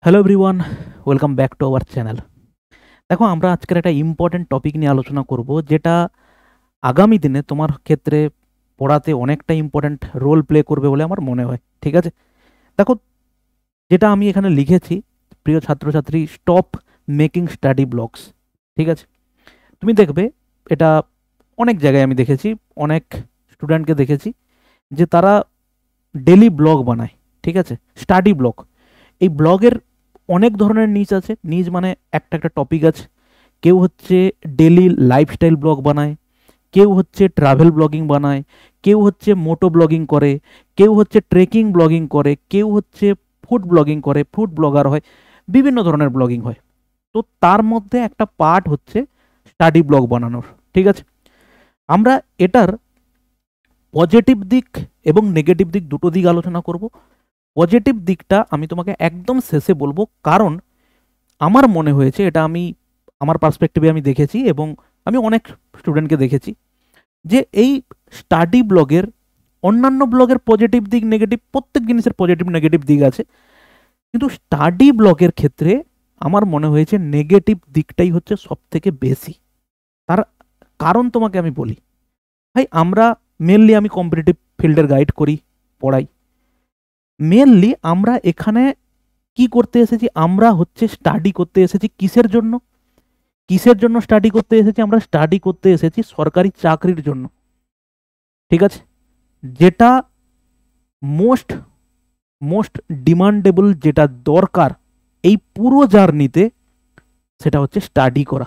Hello everyone, welcome back to our channel. দেখো, আমরা আজকের একটা ইম্পর্ট্যান্ট টপিক নিয়ে আলোচনা করব, যেটা আগামী দিনে তোমার ক্ষেত্রে পড়াতে অনেকটা ইম্পর্ট্যান্ট রোল প্লে করবে বলে আমার মনে হয়। ঠিক আছে, দেখো, যেটা আমি এখানে লিখেছি, প্রিয় ছাত্রছাত্রী, স্টপ মেকিং স্টাডি ব্লগস। ঠিক আছে, তুমি দেখবে এটা অনেক জায়গায় আমি দেখেছি, অনেক স্টুডেন্টকে দেখেছি যে তারা ডেলি ব্লগ বানায়। ঠিক আছে, স্টাডি ব্লগ। এই ব্লগের অনেক ধরনের নিচ আছে। নিচ মানে একটা একটা টপিক আছে। কেউ হচ্ছে ডেলি লাইফস্টাইল ব্লগ বানায়, কেউ হচ্ছে ট্রাভেল ব্লগিং বানায়, কেউ হচ্ছে মোটো ব্লগিং করে, কেউ হচ্ছে ট্রেকিং ব্লগিং করে, কেউ হচ্ছে ফুড ব্লগিং করে, ফুড ব্লগার হয়, বিভিন্ন ধরনের ব্লগিং হয়। তো তার মধ্যে একটা পার্ট হচ্ছে স্টাডি ব্লগ বানানোর। ঠিক আছে, আমরা এটার পজিটিভ দিক এবং নেগেটিভ দিক, দুটো দিক আলোচনা করব। পজিটিভ দিকটা আমি তোমাকে একদম শেষে বলবো, কারণ আমার মনে হয়েছে, এটা আমি আমার পার্সপেক্টিভে আমি দেখেছি এবং আমি অনেক স্টুডেন্টকে দেখেছি যে এই স্টাডি ব্লগের, অন্যান্য ব্লগের পজিটিভ দিক নেগেটিভ, প্রত্যেক জিনিসের পজিটিভ নেগেটিভ দিক আছে, কিন্তু স্টাডি ব্লগের ক্ষেত্রে আমার মনে হয়েছে নেগেটিভ দিকটাই হচ্ছে সব থেকে বেশি। তার কারণ তোমাকে আমি বলি, ভাই, আমরা মেনলি, আমি কম্পিটিটিভ ফিল্ডের গাইড করি, পড়াই। মেনলি আমরা এখানে কি করতে এসেছি? আমরা হচ্ছে স্টাডি করতে এসেছি কিসের জন্য? কিসের জন্য স্টাডি করতে এসেছি? আমরা স্টাডি করতে এসেছি সরকারি চাকরির জন্য। ঠিক আছে, যেটা মোস্ট মোস্ট ডিমান্ডেবল, যেটা দরকার এই পুরো জার্নিতে, সেটা হচ্ছে স্টাডি করা।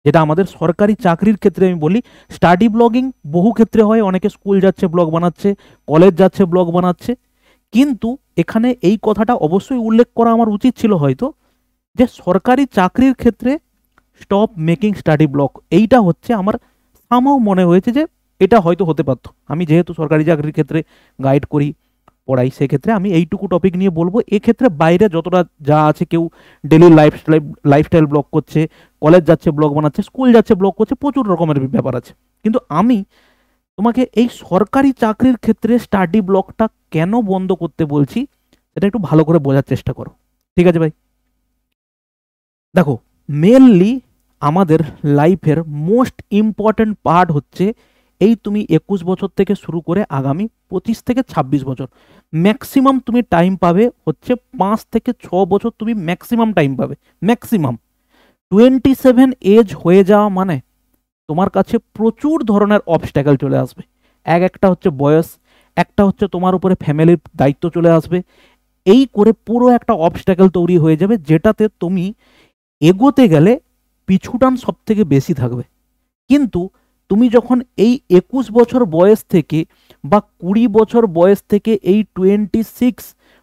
যেটা আমাদের সরকারি চাকরির ক্ষেত্রে আমি বলি, স্টাডি ব্লগিং বহু ক্ষেত্রে হয়, অনেকে স্কুল যাচ্ছে ব্লগ বানাচ্ছে, কলেজ যাচ্ছে ব্লগ বানাচ্ছে, কিন্তু এখানে এই কথাটা অবশ্যই উল্লেখ করা আমার উচিত ছিল হয়তো, যে সরকারি চাকরির ক্ষেত্রে স্টপ মেকিং স্টাডি ব্লক, এইটা হচ্ছে আমার সামাও মনে হয়েছে যে এটা হয়তো হতে পারতো। আমি যেহেতু সরকারি চাকরির ক্ষেত্রে গাইড করি, পড়াই, সেক্ষেত্রে আমি এইটুকু টপিক নিয়ে বলবো। এক্ষেত্রে বাইরে যতটা যা আছে, কেউ ডেলি লাইফস্টাইল ব্লগ করছে, কলেজ যাচ্ছে ব্লগ বানাচ্ছে, স্কুল যাচ্ছে ব্লগ করছে, প্রচুর রকমের ব্যাপার আছে। কিন্তু আমি তোমাকে এই সরকারি চাকরির ক্ষেত্রে স্টাডি ব্লগটা কেন বন্ধ করতে বলছি, সেটা একটু ভালো করে বোঝার চেষ্টা করো। ঠিক আছে ভাই, দেখো, মেনলি আমাদের লাইফের মোস্ট ইম্পর্ট্যান্ট পার্ট হচ্ছে এই তুমি 21 বছর থেকে শুরু করে আগামী 25 থেকে 26 বছর, ম্যাক্সিমাম তুমি টাইম পাবে হচ্ছে 5 থেকে 6 বছর, তুমি ম্যাক্সিমাম টাইম পাবে, ম্যাক্সিমাম। 27 এজ হয়ে যাওয়া মানে তোমার কাছে প্রচুর ধরনের অবস্ট্যাকল চলে আসবে। একটা হচ্ছে বয়স, একটা হচ্ছে তোমার উপরে ফ্যামিলির দায়িত্ব চলে আসবে, এই করে পুরো একটা অবস্ট্যাকল তৈরি হয়ে যাবে, যেটাতে তুমি এগোতে গেলে পিছুটান সব থেকে বেশি থাকবে। কিন্তু তুমি যখন এই 21 বছর বয়স থেকে বা 20 বছর বয়স থেকে এই 26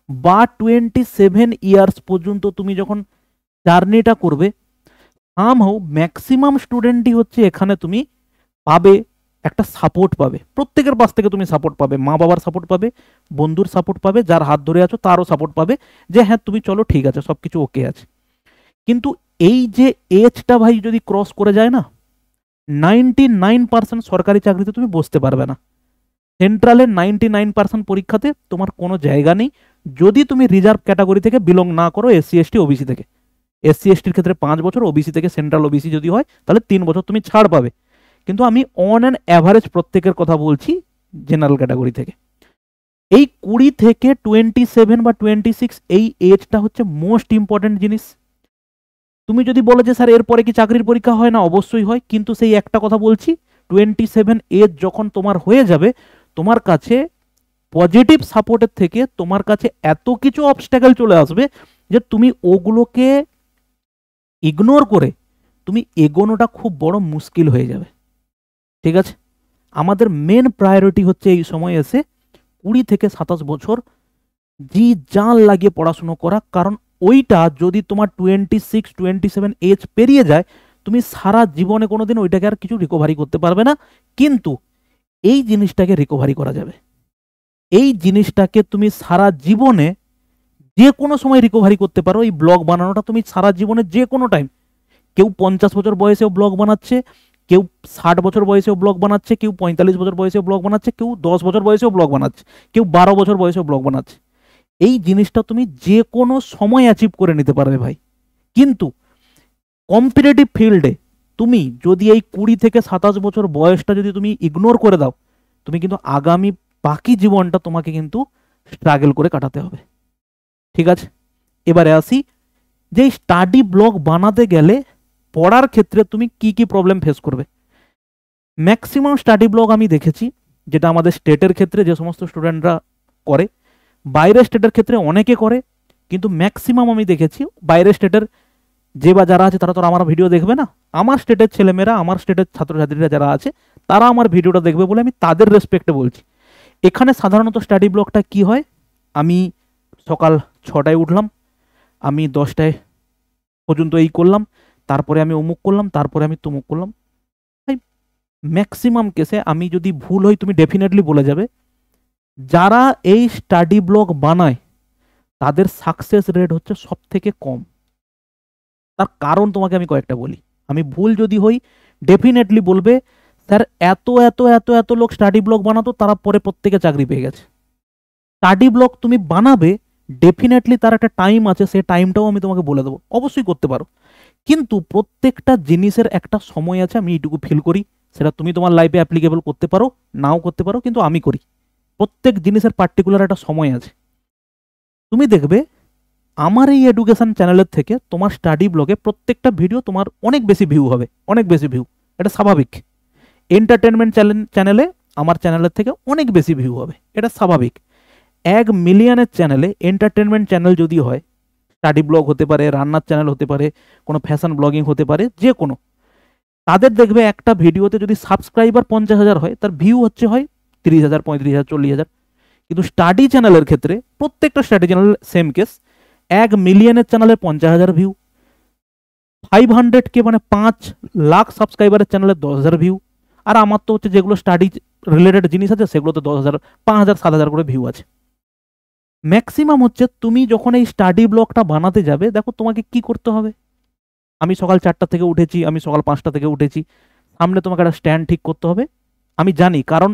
বা 27 ইয়ার্স পর্যন্ত তুমি যখন জার্নিটা করবে, সামহাউ ম্যাক্সিমাম স্টুডেন্টই হচ্ছে এখানে তুমি পাবে, একটা সাপোর্ট পাবে, প্রত্যেকের পাশ থেকে তুমি সাপোর্ট পাবে, মা বাবার সাপোর্ট পাবে, বন্ধুর সাপোর্ট পাবে, যার হাত ধরে আছো তারও সাপোর্ট পাবে, যে হ্যাঁ তুমি চলো, ঠিক আছে, সব কিছু ওকে আছে। কিন্তু এই যে এজটা ভাই যদি ক্রস করে যায় না, 99% সরকারি চাকরিতে তুমি বসতে পারবে না। সেন্ট্রালের 99% পরীক্ষাতে তোমার কোনো জায়গা নেই, যদি তুমি রিজার্ভ ক্যাটাগরি থেকে বিলং না করো, এসসি এসটি ওবিসি থেকে। এসসি এসটির ক্ষেত্রে 5 বছর, ওবিসি থেকে সেন্ট্রাল ওবিসি যদি হয় তাহলে 3 বছর তুমি ছাড় পাবে। কিন্তু আমি অন অ্যান অ্যাভারেজ প্রত্যেকের কথা বলছি, জেনারেল ক্যাটাগরি থেকে। এই 20 থেকে 27 বা 26, এই এজটা হচ্ছে মোস্ট ইম্পর্টেন্ট জিনিস। তুমি যদি বলো যে স্যার এরপরে কি চাকরির পরীক্ষা হয়? না, অবশ্যই হয়, কিন্তু সেই একটা কথা বলছি, 27 এজ যখন তোমার হয়ে যাবে, তোমার কাছে পজিটিভ সাপোর্টের থেকে তোমার কাছে এত কিছু অবস্ট্যাকল চলে আসবে যে তুমি ওগুলোকে ইগনোর করে তুমি এগোনোটা খুব বড় মুশকিল হয়ে যাবে। ঠিক আছে, আমাদের মেন প্রায়োরিটি হচ্ছে এই সময় এসে 20 থেকে 27 বছর জি জান লাগিয়ে পড়াশুনো করা, কারণ ওইটা যদি তোমার 26 27 এজ পেরিয়ে যায়, তুমি সারা জীবনে কোনোদিন ওইটাকে আর কিছু রিকভারি করতে পারবে না। কিন্তু এই জিনিসটাকে রিকভারি করা যাবে, এই জিনিসটাকে তুমি সারা জীবনে যে কোনো সময় রিকভারি করতে পারো। এই ব্লগ বানানোটা তুমি সারা জীবনে যে কোনো টাইম, কেউ 50 বছর বয়সেও ব্লগ বানাচ্ছে, কেউ 60 বছর বয়সেও ব্লগ বানাচ্ছে, কেউ 45 বছর বয়সেও ব্লগ বানাচ্ছে, কেউ 10 বছর বয়সেও ব্লগ বানাচ্ছে, কেউ 12 বছর বয়সেও ব্লগ বানাচ্ছে। এই জিনিসটা তুমি যে কোনো সময় অ্যাচিভ করে নিতে পারবে ভাই। কিন্তু কম্পিটিটিভ ফিল্ডে তুমি যদি এই 20 থেকে 27 বছর বয়সটা যদি তুমি ইগনোর করে দাও, তুমি কিন্তু আগামী বাকি জীবনটা তোমাকে কিন্তু স্ট্রাগল করে কাটাতে হবে। ঠিক আছে, এবারে আসি যে স্টাডি ব্লগ বানাতে গেলে পড়ার ক্ষেত্রে তুমি কি কি প্রবলেম ফেস করবে। ম্যাক্সিমাম স্টাডি ব্লগ আমি দেখেছি, যেটা আমাদের স্টেটের ক্ষেত্রে যে সমস্ত স্টুডেন্টরা করে, বাইরের স্টেটের ক্ষেত্রে অনেকে করে, কিন্তু ম্যাক্সিমাম আমি দেখেছি বাইরের স্টেটের যে বা যারা আছে তারা তো আমার ভিডিও দেখবে না, আমার স্টেটের ছেলেমেয়েরা, আমার স্টেটের ছাত্রছাত্রীরা যারা আছে তারা আমার ভিডিওটা দেখবে বলে আমি তাদের রেসপেক্টে বলছি। এখানে সাধারণত স্টাডি ব্লগটা কি হয়, আমি সকাল 6টায় উঠলাম, আমি 10টায় পর্যন্ত এই করলাম, তারপরে আমি অমুক করলাম, তারপরে আমি তমুক করলাম। ম্যাক্সিমাম কেসে আমি যদি ভুল হই তুমি ডেফিনেটলি বলে যাবে, যারা এই স্টাডি ব্লগ বানায় তাদের সাকসেস রেট হচ্ছে সব থেকে কম। তার কারণ তোমাকে আমি কয়েকটা বলি, আমি ভুল যদি হই ডেফিনেটলি বলবে স্যার এত এত এত এত লোক স্টাডি ব্লগ বানাতো, তারা পরে প্রত্যেকে চাকরি পেয়ে গেছে। স্টাডি ব্লগ তুমি বানাবে, ডেফিনেটলি তার একটা টাইম আছে, সেই টাইমটাও আমি তোমাকে বলে দেবো, অবশ্যই করতে পারো, কিন্তু প্রত্যেকটা জিনিসের একটা সময় আছে, আমি এইটুকু ফিল করি। সেটা তুমি তোমার লাইফে অ্যাপ্লিকেবল করতে পারো, নাও করতে পারো, কিন্তু আমি করি। প্রত্যেক জিনিসের পার্টিকুলার একটা সময় আছে। তুমি দেখবে আমার এই এডুকেশন চ্যানেলের থেকে তোমার স্টাডি ব্লগে প্রত্যেকটা ভিডিও তোমার অনেক বেশি ভিউ হবে, অনেক বেশি ভিউ, এটা স্বাভাবিক। এন্টারটেনমেন্ট চ্যানেলে আমার চ্যানেলের থেকে অনেক বেশি ভিউ হবে, এটা স্বাভাবিক। 1 মিলিয়নের চ্যানেলে, এন্টারটেনমেন্ট চ্যানেল যদি হয়, স্টাডি ব্লগ হতে পারে, রান্নার চ্যানেল হতে পারে, কোনো ফ্যাশন ব্লগিং হতে পারে, যে কোনো, তাদের দেখবে একটা ভিডিওতে যদি সাবস্ক্রাইবার 50,000 হয়, তার ভিউ হচ্ছে হয় 30,000, 35,000, 40,000। কিন্তু স্টাডি চ্যানেলের ক্ষেত্রে প্রত্যেকটা স্টাডি চ্যানেল সেম কেস, 1 মিলিয়নের চ্যানেলে 50,000 ভিউ, 500K মানে 5 লাখ সাবস্ক্রাইবারের চ্যানেলে 10,000 ভিউ, আর আমার তো হচ্ছে যেগুলো স্টাডি রিলেটেড জিনিস আছে সেগুলোতে 10,000, 5,000, 7,000 করে ভিউ আছে। ম্যাক্সিমাম হচ্ছে তুমি যখন এই স্টাডি ব্লগটা বানাতে যাবে, দেখো তোমাকে কি করতে হবে। আমি সকাল 4টা থেকে উঠেছি, আমি সকাল 5টা থেকে উঠেছি, সামনে তোমাকে একটা স্ট্যান্ড ঠিক করতে হবে। আমি জানি, কারণ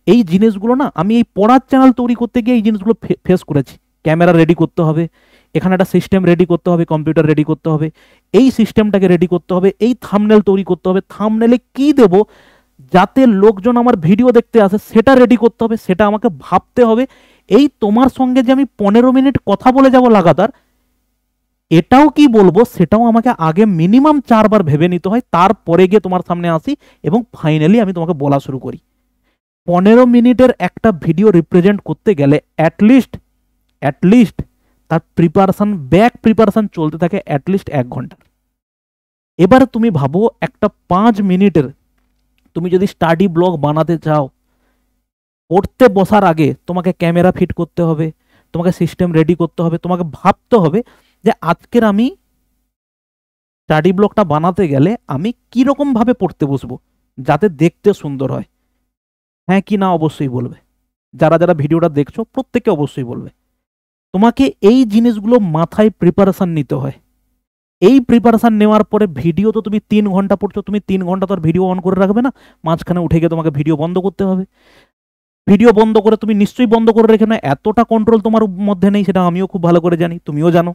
এই জিনিসগুলো না আমি এই পড়ার চ্যানেল তৈরি করতে গিয়ে এই জিনিসগুলো ফেস করেছি। ক্যামেরা রেডি করতে হবে, এখানে একটা সিস্টেম রেডি করতে হবে, কম্পিউটার রেডি করতে হবে, এই সিস্টেমটাকে রেডি করতে হবে, এই থাম্বনেল তৈরি করতে হবে, থাম্বনেলে কি দেব যাতে লোকজন আমার ভিডিও দেখতে আসে সেটা রেডি করতে হবে, সেটা আমাকে ভাবতে হবে। এই তোমার সঙ্গে যে আমি 15 মিনিট কথা বলে যাব লাগাতার, এটাও কি বলবো সেটাও আমাকে আগে মিনিমাম 4বার ভেবে নিতে হয়, তারপরে গিয়ে তোমার সামনে আসি এবং ফাইনালি আমি তোমাকে বলা শুরু করি। 15 মিনিটের একটা ভিডিও রিপ্রেজেন্ট করতে গেলে অ্যাটলিস্ট তার প্রিপারেশন, ব্যাক প্রিপারেশন চলতে থাকে অ্যাটলিস্ট 1 ঘন্টা। এবারে তুমি ভাবো একটা 5 মিনিটের তুমি যদি স্টাডি ব্লগ বানাতে চাও, পড়তে বসার আগে তোমাকে ক্যামেরা ফিট করতে হবে, তোমাকে সিস্টেম রেডি করতে হবে, তোমাকে ভাবতে হবে যে আজকের আমি স্টাডি ব্লগটা বানাতে গেলে আমি কিরকম ভাবে পড়তে বসবো যাতে দেখতে সুন্দর হয়। হ্যাঁ কি না অবশ্যই বলবে, যারা যারা ভিডিওটা দেখছো প্রত্যেকে অবশ্যই বলবে। তোমাকে এই জিনিসগুলো মাথায় প্রিপারেশন নিতে হয়। এই প্রিপারেশন নেওয়ার পরে ভিডিও তো তুমি 3 ঘন্টা পড়ছো, তুমি 3 ঘন্টা তো আর ভিডিও অন করে রাখবে না, মাঝখানে উঠে গিয়ে তোমাকে ভিডিও বন্ধ করতে হবে। ভিডিও বন্ধ করে তুমি নিশ্চয়ই বন্ধ করে রেখে না, এতটা কন্ট্রোল তোমার মধ্যে নেই, সেটা আমিও খুব ভালো করে জানি, তুমিও জানো।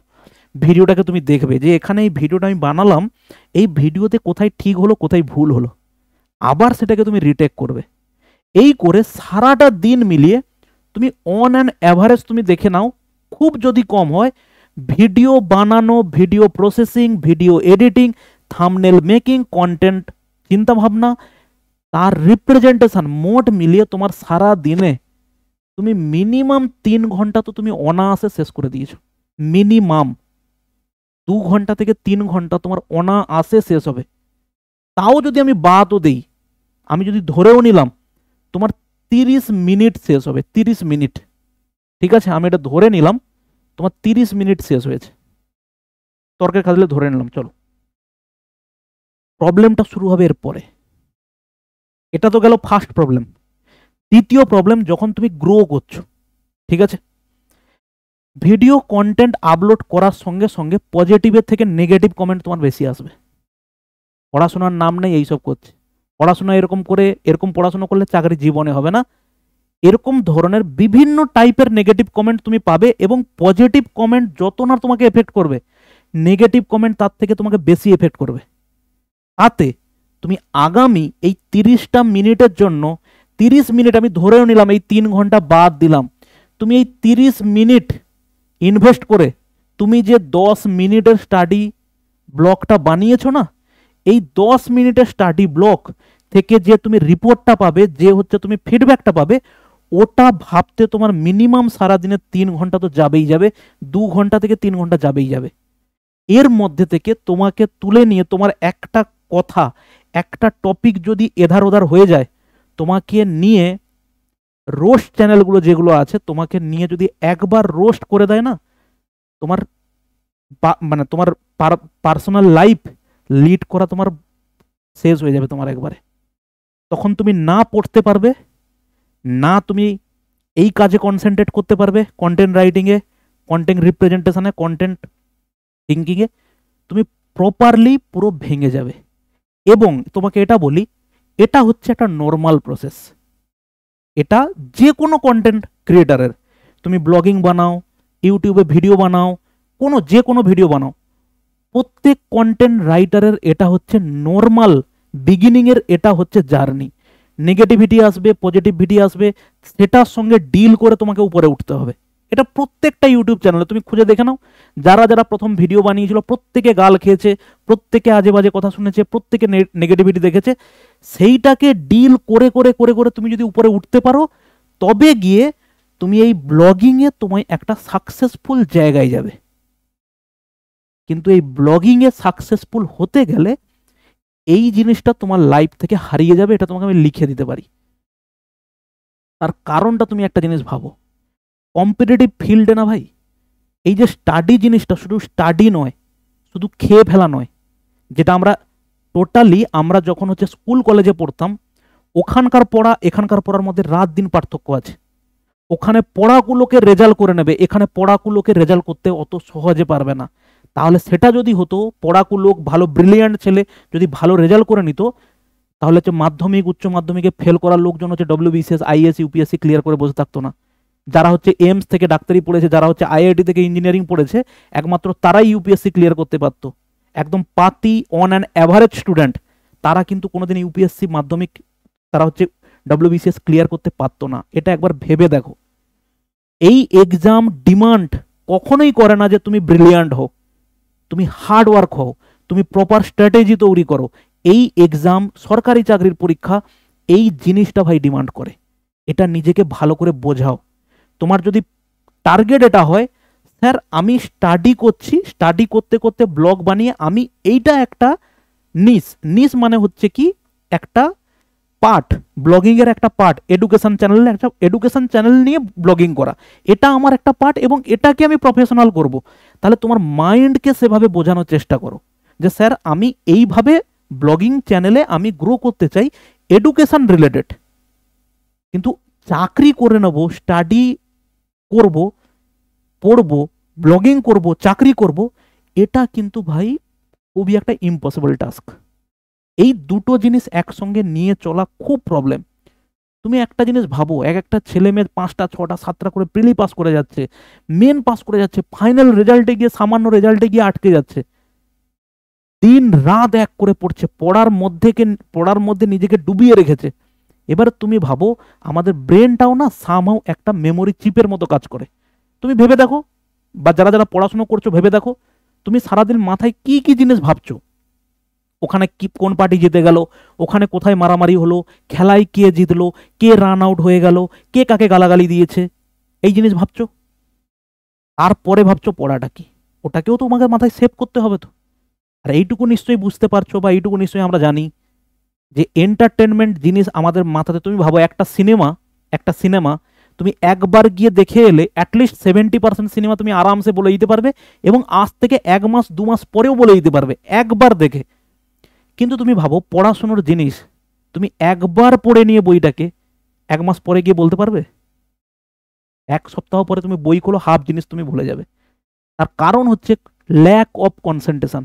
ভিডিওটাকে তুমি দেখবে যে এখানে এই ভিডিওটা আমি বানালাম, এই ভিডিওতে কোথায় ঠিক হলো কোথায় ভুল হলো, আবার সেটাকে তুমি রিটেক করবে। এই করে সারাটা দিন মিলিয়ে তুমি অন অ্যান অ্যাভারেজ তুমি দেখে নাও, খুব যদি কম হয় ভিডিও বানানো, video processing, video editing, thumbnail making, content চিন্তাভাবনা, তার রিপ্রেজেন্টেশন, মোট মিলিয়ে তোমার সারা দিনে তুমি মিনিমাম 3 ঘন্টা তো তুমি অনায়াসে শেষ করে দিয়েছো। মিনিমাম 2 ঘন্টা থেকে 3 ঘন্টা তোমার অনায়াসে শেষ হবে। তাও যদি আমি বাদও দেই, আমি যদি ধরেও নিলাম তোমার 30 মিনিট শেষ হবে, 30 মিনিট, ঠিক আছে, আমি এটা ধরে নিলাম তোমার 30 মিনিট শেষ হয়েছে, তর্কের খাতিরে ধরে নিলাম। চলো, প্রবলেমটা শুরু হবে এরপরে। এটা তো গেল ফার্স্ট প্রবলেম। দ্বিতীয় প্রবলেম, যখন তুমি গ্রো করছো, ঠিক আছে, ভিডিও কন্টেন্ট আপলোড করার সঙ্গে সঙ্গে পজিটিভের থেকে নেগেটিভ কমেন্ট তোমার বেশি আসবে। পড়াশোনার নাম নেই, এইসব করছে, পড়াশোনা এরকম করে, এরকম পড়াশোনা করলে চাকরি জীবনে হবে না, এরকম ধরনের বিভিন্ন টাইপের নেগেটিভ কমেন্ট তুমি পাবে, এবং পজিটিভ কমেন্ট যত না তোমাকে এফেক্ট করবে, নেগেটিভ কমেন্ট তার থেকে তোমাকে বেশি এফেক্ট করবে। তাতে তুমি আগামী এই 30টা মিনিটের জন্য, 30 মিনিট আমি ধরেও নিলাম, এই 3 ঘন্টা বাদ দিলাম, তুমি এই 30 মিনিট ইনভেস্ট করে তুমি যে 10 মিনিটের স্টাডি ব্লকটা বানিয়েছো না, এই 10 মিনিটের স্টাডি ব্লক থেকে যে তুমি রিপোর্টটা পাবে, যে হচ্ছে তুমি ফিডব্যাকটা পাবে, ওটা ভাবতে তোমার মিনিমাম সারাদিনে 3 ঘন্টা তো যাবেই যাবে, 2 ঘন্টা থেকে 3 ঘন্টা যাবেই যাবে। এর মধ্যে থেকে তোমাকে তুলে নিয়ে তোমার একটা কথা, একটা টপিক যদি এধার ওধার হয়ে যায়, তোমাকে নিয়ে রোস্ট চ্যানেলগুলো যেগুলো আছে, তোমাকে নিয়ে যদি একবার রোস্ট করে দেয় না, তোমার মানে তোমার পার্সোনাল লাইফ লিড করা তোমার শেষ হয়ে যাবে তোমার একবারে। তখন তুমি না পড়তে পারবে, না তুমি এই কাজে কনসেন্ট্রেট করতে পারবে, কন্টেন্ট রাইটিংয়ে, কন্টেন্ট রিপ্রেজেন্টেশনে, কন্টেন্ট থিঙ্কিংয়ে, তুমি প্রপারলি পুরো ভেঙে যাবে। এবং তোমাকে এটা বলি, এটা হচ্ছে একটা নর্মাল প্রসেস। এটা যে কোনো কন্টেন্ট ক্রিয়েটারের, তুমি ব্লগিং বানাও, ইউটিউবে ভিডিও বানাও, যে কোনো ভিডিও বানাও, প্রত্যেক কন্টেন্ট রাইটারের এটা হচ্ছে নর্মাল বিগিনিংয়ের, এটা হচ্ছে জার্নি। নেগেটিভিটি আসবে, পজিটিভিটি আসবে, সেটার সঙ্গে ডিল করে তোমাকে উপরে উঠতে হবে। এটা প্রত্যেকটা ইউটিউব চ্যানেলে তুমি খুঁজে দেখে নাও, যারা যারা প্রথম ভিডিও বানিয়েছিল প্রত্যেকে গাল খেয়েছে, প্রত্যেকে আজে বাজে কথা শুনেছে, প্রত্যেকে নেগেটিভিটি দেখেছে। সেইটাকে ডিল করে করে করে করে তুমি যদি উপরে উঠতে পারো, তবে গিয়ে তুমি এই ব্লগিংয়ে তোমায় একটা সাকসেসফুল জায়গায় যাবে। কিন্তু এই ব্লগিংয়ে সাকসেসফুল হতে গেলে এই জিনিসটা তোমার লাইফ থেকে হারিয়ে যাবে, এটা তোমাকে আমি লিখে দিতে পারি। তার কারণটা তুমি একটা জিনিস ভাবো, কম্পিটিটিভ ফিল্ডে না ভাই, এই যে স্টাডি জিনিসটা শুধু স্টাডি নয়, শুধু খেয়ে ফেলা নয়, যেটা আমরা টোটালি আমরা যখন হচ্ছে স্কুল কলেজে পড়তাম, ওখানকার পড়া এখানকার পড়ার মধ্যে রাত দিন পার্থক্য আছে। ওখানে পড়াগুলোকে রেজাল্ট করে নেবে, এখানে পড়াগুলোকে রেজাল্ট করতে অত সহজে পারবে না। তাহলে সেটা যদি হতো, পড়াগুলো ভালো ব্রিলিয়ান্ট ছেলে যদি ভালো রেজাল্ট করে নিত, তাহলে হচ্ছে মাধ্যমিক উচ্চ মাধ্যমিকে ফেল করার লোকজন হচ্ছে ডব্লিউবিসিএস, আইএস, ইউপিএসসি ক্লিয়ার করে বসে থাকতো না। যারা হচ্ছে এইমস থেকে ডাক্তারি পড়েছে, যারা হচ্ছে আইআইটি থেকে ইঞ্জিনিয়ারিং পড়েছে, একমাত্র তারাই ইউপিএসসি ক্লিয়ার করতে পারতো। একদম পাতি অন অ্যান অ্যাভারেজ স্টুডেন্ট, তারা কিন্তু কোনোদিন ইউপিএসসি মাধ্যমিক, তারা হচ্ছে ডব্লিউবিসিএস ক্লিয়ার করতে পারতো না। এটা একবার ভেবে দেখো। এই এক্সাম ডিমান্ড কখনোই করে না যে তুমি ব্রিলিয়ান্ট হও, তুমি হার্ড ওয়ার্ক হও, তুমি প্রপার স্ট্র্যাটেজি তৈরি করো। এই এক্সাম, সরকারি চাকরির পরীক্ষা, এই জিনিসটা ভাই ডিমান্ড করে। এটা নিজেকে ভালো করে বোঝাও। তোমার যদি টার্গেট এটা হয়, স্যার আমি স্টাডি করছি, স্টাডি করতে করতে ব্লগ বানিয়ে আমি এইটা একটা নিস মানে হচ্ছে কি একটা পার্ট, ব্লগিংয়ের একটা পার্ট, এডুকেশন চ্যানেলে একটা এডুকেশন চ্যানেল নিয়ে ব্লগিং করা, এটা আমার একটা পার্ট এবং এটাকে আমি প্রফেশনাল করব। তাহলে তোমার মাইন্ডকে সেভাবে বোঝানোর চেষ্টা করো যে স্যার আমি এইভাবে ব্লগিং চ্যানেলে আমি গ্রো করতে চাই, এডুকেশন রিলেটেড। কিন্তু চাকরি করে নেব, স্টাডি করব, পড়বো, ব্লগিং করব, চাকরি করব, এটা কিন্তু ভাই খুবই একটা ইম্পসিবল টাস্ক। এই দুটো জিনিস একসঙ্গে নিয়ে চলা খুব প্রবলেম। তুমি একটা জিনিস ভাবো, একটা ছেলে মেয়ে 5টা 6টা 7টা করে প্রিলি পাস করে যাচ্ছে, মেন পাস করে যাচ্ছে, ফাইনাল রেজাল্টে গিয়ে সামান্য রেজাল্টে গিয়ে আটকে যাচ্ছে, দিন রাত এক করে পড়ছে, পড়ার মধ্যে নিজেকে ডুবিয়ে রেখেছে। এবার তুমি ভাবো, আমাদের ব্রেনটাও না সামহাউ একটা মেমোরি চিপের মতো কাজ করে। তুমি ভেবে দেখো, বা যারা যারা পড়াশোনা করছো ভেবে দেখো, তুমি সারাদিন মাথায় কি কি জিনিস ভাবছো, ওখানে কি কোন পার্টি জিতে গেল, ওখানে কোথায় মারামারি হলো, খেলায় কে জিতলো, কে রান আউট হয়ে গেল, কে কাকে গালাগালি দিয়েছে, এই জিনিস ভাবছো। তারপরে ভাবছো পড়াটা কি, ওটাকেও তো তোমাকে মাথায় সেভ করতে হবে তো। আর এইটুকু নিশ্চয়ই বুঝতে পারছো, বা এইটুকু নিশ্চয়ই আমরা জানি যে এন্টারটেনমেন্ট জিনিস আমাদের মাথাতে, তুমি ভাবো একটা সিনেমা তুমি একবার গিয়ে দেখে এলে অ্যাটলিস্ট 70% সিনেমা তুমি আরামসে বলে দিতে পারবে, এবং আজ থেকে 1 মাস 2 মাস পরেও বলে দিতে পারবে একবার দেখে। কিন্তু তুমি ভাবো পড়াশোনার জিনিস, তুমি একবার পড়ে নিয়ে বইটাকে 1 মাস পরে গিয়ে বলতে পারবে? 1 সপ্তাহ পরে তুমি বই খোলো, হাফ জিনিস তুমি ভুলে যাবে। তার কারণ হচ্ছে ল্যাক অফ কনসেন্ট্রেশন।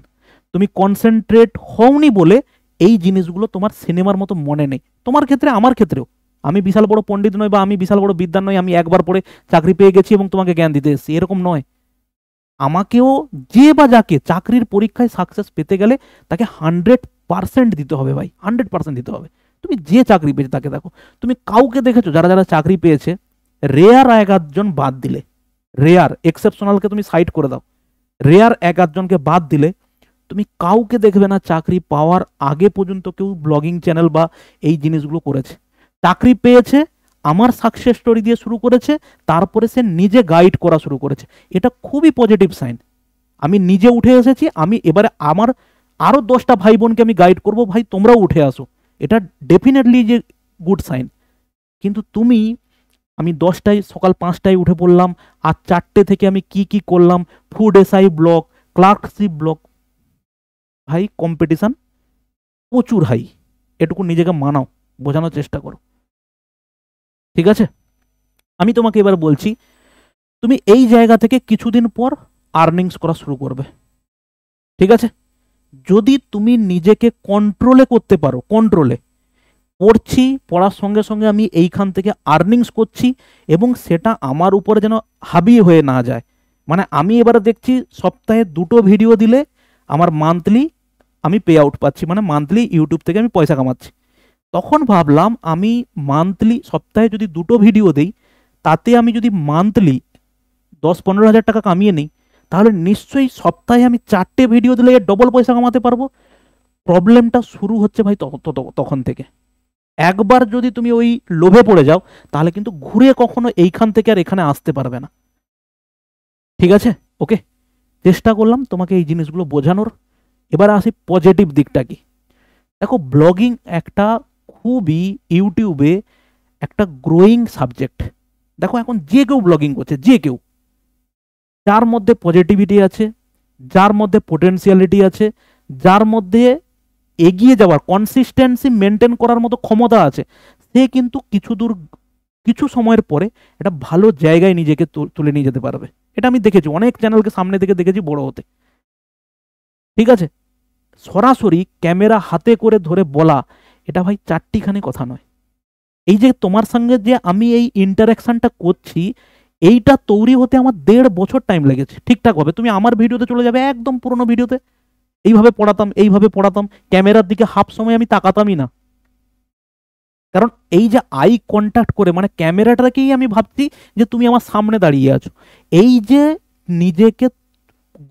তুমি কনসেন্ট্রেট হওনি বলে এই জিনিসগুলো তোমার সিনেমার মতো মনে নেই। তোমার ক্ষেত্রে, আমার ক্ষেত্রেও আমি বিশাল বড় পণ্ডিত নই বা আমি বিশাল বড় বিদ্বান নই, আমি একবার পড়ে চাকরি পেয়ে গেছি এবং তোমাকে জ্ঞান দিতে এসেছি, এরকম নয়। আমাকেও যে বা যাকে চাকরির পরীক্ষায় সাকসেস পেতে গেলে তাকে 100% দিতে হবে ভাই, 100% দিতে হবে। তুমি যে চাকরি পেয়েছে তাকে দেখো, তুমি কাউকে দেখেছো যারা যারা চাকরি পেয়েছে, রেয়ার 1-8 জন বাদ দিলে, রেয়ার এক্সেপশনালকে তুমি সাইড করে দাও, রেয়ার 1-8 জনকে বাদ দিলে তুমি কাউকে দেখবে না চাকরি পাওয়ার আগে পর্যন্ত কেউ ব্লগিং চ্যানেল বা এই জিনিসগুলো করেছে। চাকরি পেয়েছে, আমার সাকসেস স্টোরি দিয়ে শুরু করেছে, তারপরে সে নিজে গাইড করা শুরু করেছে। এটা খুবই পজিটিভ সাইন। আমি নিজে উঠে এসেছি, আমি এবারে আমার আরও 10টা ভাই বোনকে আমি গাইড করব, ভাই তোমরাও উঠে আসো, এটা ডেফিনেটলি যে গুড সাইন। কিন্তু তুমি, আমি 10টায় সকাল 5টায় উঠে পড়লাম, আর 4টে থেকে আমি কি কি করলাম, food SI blog, clerkship blog, ভাই কম্পিটিশন প্রচুর হাই, এটুকু নিজেকে মানাও, বোঝানোর চেষ্টা করো, ঠিক আছে? আমি তোমাকে এবার বলছি, তুমি এই জায়গা থেকে কিছুদিন পর আর্নিংস করা শুরু করবে, ঠিক আছে? যদি তুমি নিজেকে কন্ট্রোলে করতে পারো, কন্ট্রোলে পড়ছি, পড়ার সঙ্গে সঙ্গে আমি এইখান থেকে আর্নিংস করছি এবং সেটা আমার উপরে যেন হাবি হয়ে না যায়। মানে আমি এবারে দেখছি সপ্তাহে 2টো ভিডিও দিলে আমার মান্থলি আমি পে আউট পাচ্ছি, মানে মান্থলি ইউটিউব থেকে আমি পয়সা কামাচ্ছি। তখন ভাবলাম আমি মান্থলি সপ্তাহে যদি 2টো ভিডিও দেই, তাতে আমি যদি মান্থলি 10-15 হাজার টাকা কামিয়ে নিই, তাহলে নিশ্চয়ই সপ্তাহে আমি 4টে ভিডিও দিলে ডবল পয়সা কামাতে পারবো। প্রবলেমটা শুরু হচ্ছে ভাই তখন থেকে। একবার যদি তুমি ওই লোভে পড়ে যাও, তাহলে কিন্তু ঘুরে কখনো এইখান থেকে আর এখানে আসতে পারবে না, ঠিক আছে? ওকে, চেষ্টা করলাম তোমাকে এই জিনিসগুলো বোঝানোর। এবার আসি পজিটিভ দিকটা কি। দেখো, ব্লগিং একটা খুবই ইউটিউবে একটা গ্রোয়িং সাবজেক্ট। দেখো এখন যে কেউ ব্লগিং করছে, যে কেউ, যার মধ্যে পজিটিভিটি আছে, যার মধ্যে পোটেনশিয়ালিটি আছে, যার মধ্যে এগিয়ে যাওয়ার কনসিস্টেন্সি মেনটেন করার মতো ক্ষমতা আছে, সে কিন্তু কিছু সময়ের পরে একটা ভালো জায়গায় নিজেকে তুলে নিয়ে যেতে পারবে। এটা আমি দেখেছি, অনেক চ্যানেলকে সামনে থেকে দেখেছি বড় হতে, ঠিক আছে? সরাসরি ক্যামেরা হাতে করে ধরে বলা, এটা ভাই চারটিখানি কথা নয়। এই যে তোমার সঙ্গে যে আমি এই ইন্টারাকশনটা করছি, এইটা তৈরি হতে আমার 1.5 বছর টাইম লেগেছে ঠিকঠাক ভাবে। তুমি আমার ভিডিওতে চলে যাবে, একদম পুরোনো ভিডিওতে, এইভাবে পড়াতাম, ক্যামেরার দিকে হাফ সময় আমি তাকাতামই না। কারণ এই যে আই কন্ট্যাক্ট করে, মানে ক্যামেরাটাকেই আমি ভাবছি যে তুমি আমার সামনে দাঁড়িয়ে আছো। এই যে নিজেকে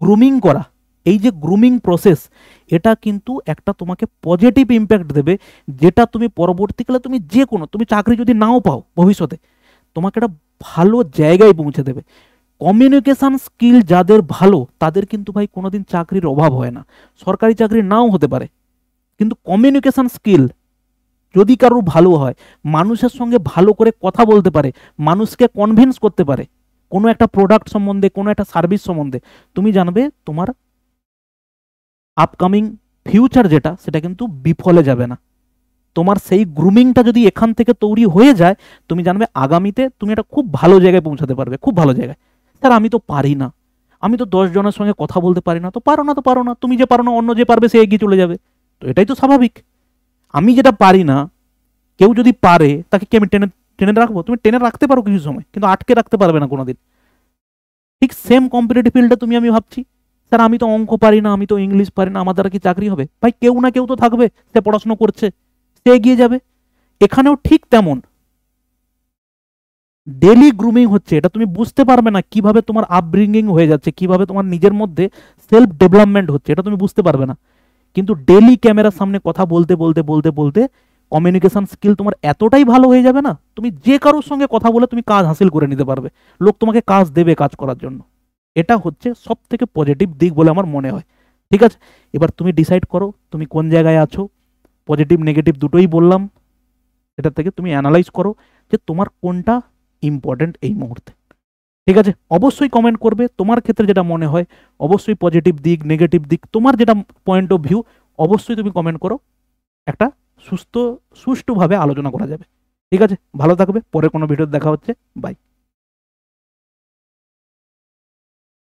গ্রুমিং করা, এই যে গ্রুমিং প্রসেস, এটা কিন্তু একটা তোমাকে পজিটিভ ইম্প্যাক্ট দেবে, যেটা তুমি পরবর্তীকালে তুমি চাকরি যদি নাও পাও ভবিষ্যতে, তোমাকে একটা ভালো জায়গায় পৌঁছে দেবে। কমিউনিকেশন স্কিল যাদের ভালো, তাদের কিন্তু ভাই কোনোদিন চাকরির অভাব হয় না। সরকারি চাকরি নাও হতে পারে, কিন্তু কমিউনিকেশন স্কিল যদি কারোর ভালো হয়, মানুষের সঙ্গে ভালো করে কথা বলতে পারে, মানুষকে কনভিন্স করতে পারে কোনো একটা প্রোডাক্ট সম্বন্ধে, কোনো একটা সার্ভিস সম্বন্ধে, তুমি জানবে তোমার আপকামিং ফিউচার যেটা, সেটা কিন্তু বিফলে যাবে না। তোমার সেই গ্রুমিংটা যদি এখান থেকে তৈরি হয়ে যায়, তুমি জানবে আগামীতে তুমি একটা খুব ভালো জায়গায় পৌঁছাতে পারবে, খুব ভালো জায়গায়। স্যার আমি তো পারি না, আমি তো 10 জনের সঙ্গে কথা বলতে পারি না। তো পারো না, তুমি যে পারো না, অন্য যে পারবে সে এগিয়ে চলে যাবে, তো এটাই তো স্বাভাবিক। আমি যেটা পারি না, কেউ যদি পারে তাকে কি আমি টেনে টেনে রাখবো? তুমি টেনে রাখতে পারো কিছু সময়, কিন্তু আটকে রাখতে পারবে না কোনোদিন। ঠিক সেম কম্পিটিটিভ ফিল্ডে আমি ভাবছি, স্যার আমি তো অঙ্ক পারি না, আমি তো ইংলিশ পারি না, আমার দ্বারা কি চাকরি হবে? ভাই কেউ না কেউ তো থাকবে, সে পড়াশোনা করছে, সে এগিয়ে যাবে। এখানেও ঠিক তেমন ডেলি গ্রুমিং হচ্ছে, এটা তুমি বুঝতে পারবে না কিভাবে তোমার আপব্রিঙ্গিং হয়ে যাচ্ছে, কিভাবে তোমার নিজের মধ্যে সেলফ ডেভেলপমেন্ট হচ্ছে, এটা তুমি বুঝতে পারবে না। কিন্তু ডেলি ক্যামেরার সামনে কথা বলতে বলতে বলতে বলতে কমিউনিকেশন স্কিল তোমার এতটাই ভালো হয়ে যাবে না, তুমি যে কারোর সঙ্গে কথা বলে তুমি কাজ হাসিল করে নিতে পারবে, লোক তোমাকে কাজ দেবে কাজ করার জন্য। এটা হচ্ছে সব থেকে পজিটিভ দিক বলে আমার মনে হয়, ঠিক আছে? এবার তুমি ডিসাইড করো তুমি কোন জায়গায় আছো, পজিটিভ নেগেটিভ দুটোই বললাম, এটা থেকে তুমি অ্যানালাইজ করো যে তোমার কোনটা ইম্পর্টেন্ট এই মুহূর্তে, ঠিক আছে? অবশ্যই কমেন্ট করবে তোমার ক্ষেত্রে যেটা মনে হয়, অবশ্যই পজিটিভ দিক নেগেটিভ দিক তোমার যেটা পয়েন্ট অফ ভিউ, অবশ্যই তুমি কমেন্ট করো, একটা সুষ্ঠুভাবে আলোচনা করা যাবে, ঠিক আছে? ভালো থাকবে, পরে কোনো ভিডিও দেখা হচ্ছে, বাই।